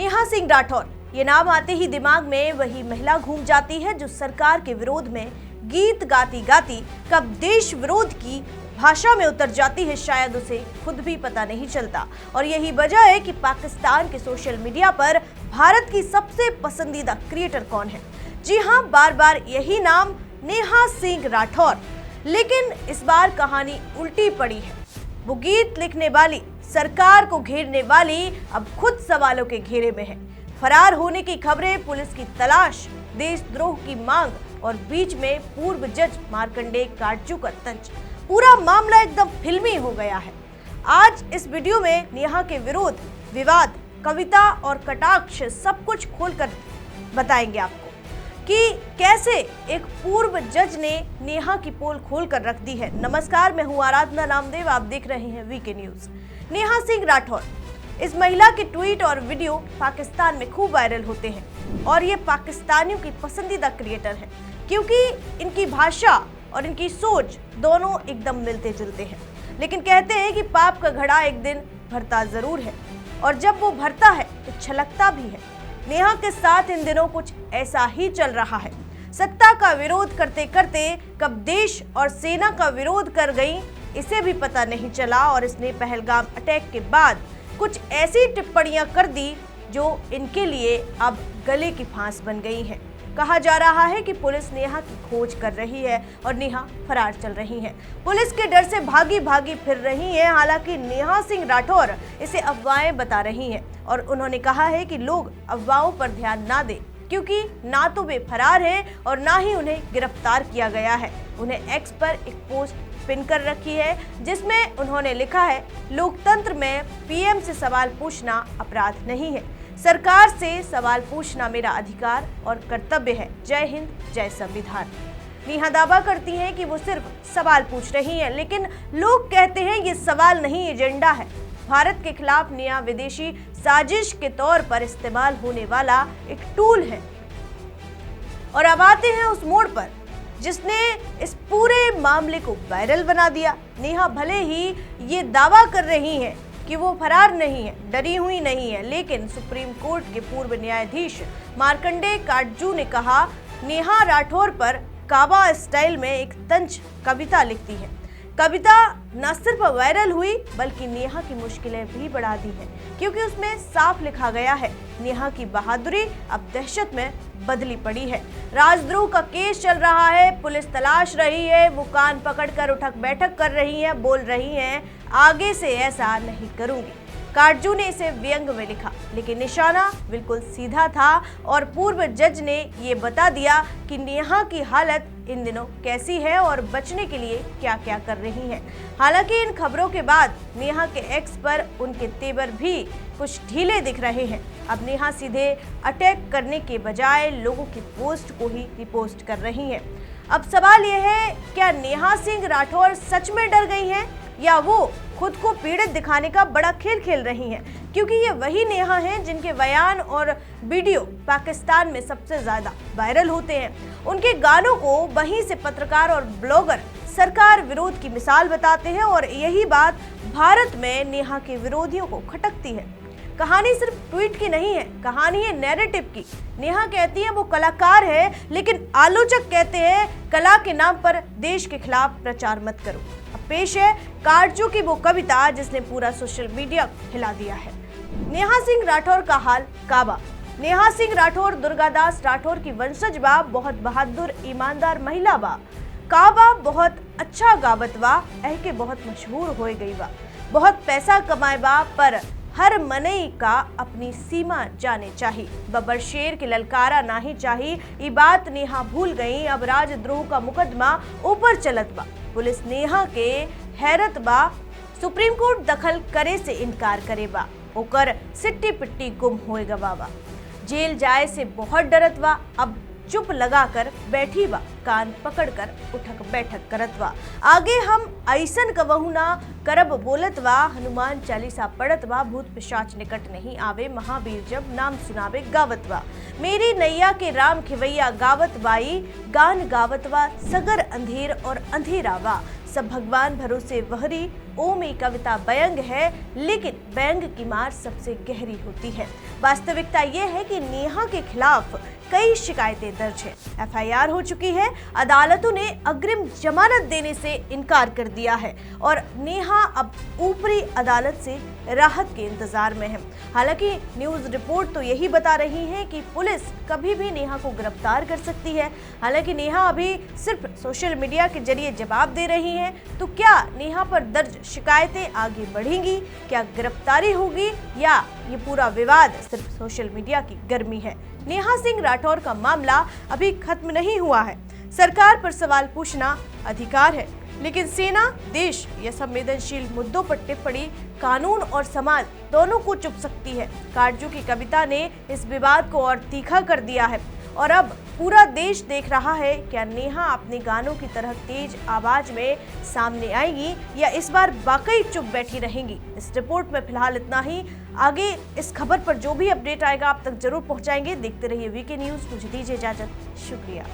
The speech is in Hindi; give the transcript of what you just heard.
नेहा सिंह राठौर, ये नाम आते ही दिमाग में वही महिला घूम जाती है जो सरकार के विरोध में गीत गाती गाती कब देश विरोध की भाषा में उतर जाती है, शायद उसे खुद भी पता नहीं चलता। और यही वजह है कि पाकिस्तान के सोशल मीडिया पर भारत की सबसे पसंदीदा क्रिएटर कौन है। जी हां, बार बार यही नाम नेहा सिंह राठौर। लेकिन इस बार कहानी उल्टी पड़ी है। वो गीत लिखने वाली, सरकार को घेरने वाली अब खुद सवालों के घेरे में है। फरार होने की खबरें, पुलिस की तलाश, देशद्रोह की मांग और बीच में पूर्व जज मार्कंडेय काटजू का तंज। पूरा मामला एकदम फिल्मी हो गया है। आज इस वीडियो में नेहा के विरोध, विवाद, कविता और कटाक्ष सब कुछ खोलकर बताएंगे आपको कि कैसे एक पूर्व जज ने नेहा की पोल खोलकर रख दी है। नमस्कार, मैं हूं आराधना नामदेव, आप देख रहे हैं वीके न्यूज। नेहा सिंह राठौर, इस महिला के ट्वीट और वीडियो पाकिस्तान में खूब वायरल होते हैं और ये पाकिस्तानियों की पसंदीदा क्रिएटर हैं क्योंकि इनकी भाषा और इनकी सोच दोनों एकदम मिलते जुलते हैं। लेकिन कहते हैं कि पाप का घड़ा एक दिन भरता जरूर है और जब वो भरता है तो छलकता भी है। नेहा के साथ इन दिनों कुछ ऐसा ही चल रहा है। सत्ता का विरोध करते करते कब देश और सेना का विरोध कर गई, इसे भी पता नहीं चला और इसने पहलगाम अटैक के बाद कुछ ऐसी टिप्पणियां कर दी जो इनके लिए अब गले की फांस बन गई हैं। कहा जा रहा है कि पुलिस नेहा की खोज कर रही है और नेहा फरार चल रही है। पुलिस के डर से भागी भागी फिर रही है। हालांकि नेहा सिंह राठौर इसे अफवाहें बता रही हैं और उन्होंने कहा है कि लोग अफवाहों पर ध्यान ना दें क्योंकि ना तो वे फरार हैं और ना ही उन्हें गिरफ्तार किया गया है। उन्हें एक्स पर एक पोस्ट पिन कर रखी है जिसमें उन्होंने लिखा है, लोकतंत्र में पीएम से सवाल पूछना अपराध नहीं है, सरकार से सवाल पूछना मेरा अधिकार और कर्तव्य है। जय हिंद, जय संविधान। नेहा दावा करती हैं कि वो सिर्फ सवाल पूछ रही हैं, लेकिन लोग कहते हैं ये सवाल नहीं, एजेंडा है। भारत के खिलाफ नया विदेशी साजिश के तौर पर इस्तेमाल होने वाला एक टूल है। और अब आते हैं उस मोड़ पर जिसने इस पूरे मामले को वायरल बना दिया। नेहा भले ही ये दावा कर रही हैं कि वो फरार नहीं है, डरी हुई नहीं है, लेकिन सुप्रीम कोर्ट के पूर्व न्यायाधीश मार्कंडेय काटजू ने कहा नेहा राठौर पर काबा स्टाइल में एक तंज कविता लिखती है। कविता न सिर्फ वायरल हुई बल्कि नेहा की मुश्किलें भी बढ़ा दी हैं क्योंकि उसमें साफ लिखा गया है, नेहा की बहादुरी अब दहशत में बदली पड़ी है। राजद्रोह का केस चल रहा है, पुलिस तलाश रही है, वो कान पकड़कर उठक बैठक कर रही हैं, बोल रही हैं आगे से ऐसा नहीं करूंगी। काटजू ने इसे व्यंग में लिखा, लेकिन निशाना बिल्कुल सीधा था और पूर्व जज ने ये बता दिया कि नेहा की हालत इन दिनों कैसी है और बचने के लिए क्या क्या कर रही हैं। हालांकि इन खबरों के बाद नेहा के एक्स पर उनके तेवर भी कुछ ढीले दिख रहे हैं। अब नेहा सीधे अटैक करने के बजाय लोगों की पोस्ट को ही रिपोस्ट कर रही हैं। अब सवाल यह है, क्या नेहा सिंह राठौर सच में डर गई हैं या वो खुद को पीड़ित दिखाने का बड़ा खेल खेल रही हैं? क्योंकि ये वही नेहा हैं जिनके बयान और वीडियो पाकिस्तान में सबसे ज्यादा वायरल होते हैं। उनके गानों को वहीं से पत्रकार और ब्लॉगर सरकार विरोध की मिसाल बताते हैं और यही बात भारत में नेहा के विरोधियों को खटकती है। कहानी सिर्फ ट्वीट की नहीं है, कहानी है नैरेटिव की। नेहा कहती है वो कलाकार है, लेकिन आलोचक कहते हैं कला के नाम पर देश के खिलाफ प्रचार मत करो। अब पेश है काटजू की वो कविता जिसने पूरा सोशल मीडिया हिला दिया है। नेहा सिंह राठौर का हाल काबा। नेहा सिंह राठौर दुर्गादास राठौर की वंशज बा, बहुत बहादुर ईमानदार महिला बा। काबा बहुत अच्छा गावत बा, एह के बहुत मशहूर हो गई बा, बहुत पैसा कमाए बा, पर हर मनई का अपनी सीमा जाने चाहिए। बब्बर शेर के ललकारा नाही चाहिए, ये बात नेहा भूल गई। अब राजद्रोह का मुकदमा ऊपर चलत बा, पुलिस नेहा के हैरत बा, सुप्रीम कोर्ट दखल करे से इनकार करे बा, ओकर सिट्टी पिट्टी गुम होए गवा, जेल जाए से बहुत डरत बा, अब चुप लगाकर बैठी बा, कान पकड़कर उठक बैठक करत बा, आगे हम ऐसन कबहू ना करब बोलत बा, हनुमान चालीसा पढ़त बा, भूत पिशाच निकट नहीं आवे, महावीर जब नाम सुनावे गावत बा, मेरी नैया के राम खिवैया गावत बाई, गान गावत बा, सगर अंधेर और अंधेरा बा, सब भगवान भरोसे वहरी, ओ में कविता व्यंग है, लेकिन व्यंग की मार सबसे गहरी होती है। वास्तविकता ये है कि नेहा के खिलाफ कई शिकायतें दर्ज है, एफआईआर हो चुकी है। अदालतों ने अग्रिम जमानत देने से इनकार कर दिया है और नेहा अब ऊपरी अदालत से राहत के इंतजार में है। हालांकि न्यूज रिपोर्ट तो यही बता रही है कि पुलिस कभी भी नेहा को गिरफ्तार कर सकती है। हालांकि नेहा अभी सिर्फ सोशल मीडिया के जरिए जवाब दे रही हैं, तो क्या नेहा पर दर्ज शिकायतें आगे बढ़ेंगी? क्या गिरफ्तारी होगी या ये पूरा विवाद सिर्फ सोशल मीडिया की गर्मी है? नेहा सिंह राठौर का मामला अभी खत्म नहीं हुआ है। सरकार पर सवाल पूछना अधिकार है, लेकिन सेना, देश या संवेदनशील मुद्दों पर टिप्पणी कानून और समाज दोनों को चुप सकती है। काटजू की कविता ने इस विवाद को और तीखा कर दिया है और अब पूरा देश देख रहा है क्या नेहा अपने गानों की तरह तेज आवाज में सामने आएगी या इस बार वाकई चुप बैठी रहेंगी। इस रिपोर्ट में फिलहाल इतना ही। आगे इस खबर पर जो भी अपडेट आएगा आप तक जरूर पहुंचाएंगे। देखते रहिए वीके न्यूज। मुझे दीजिए इजाजत। शुक्रिया।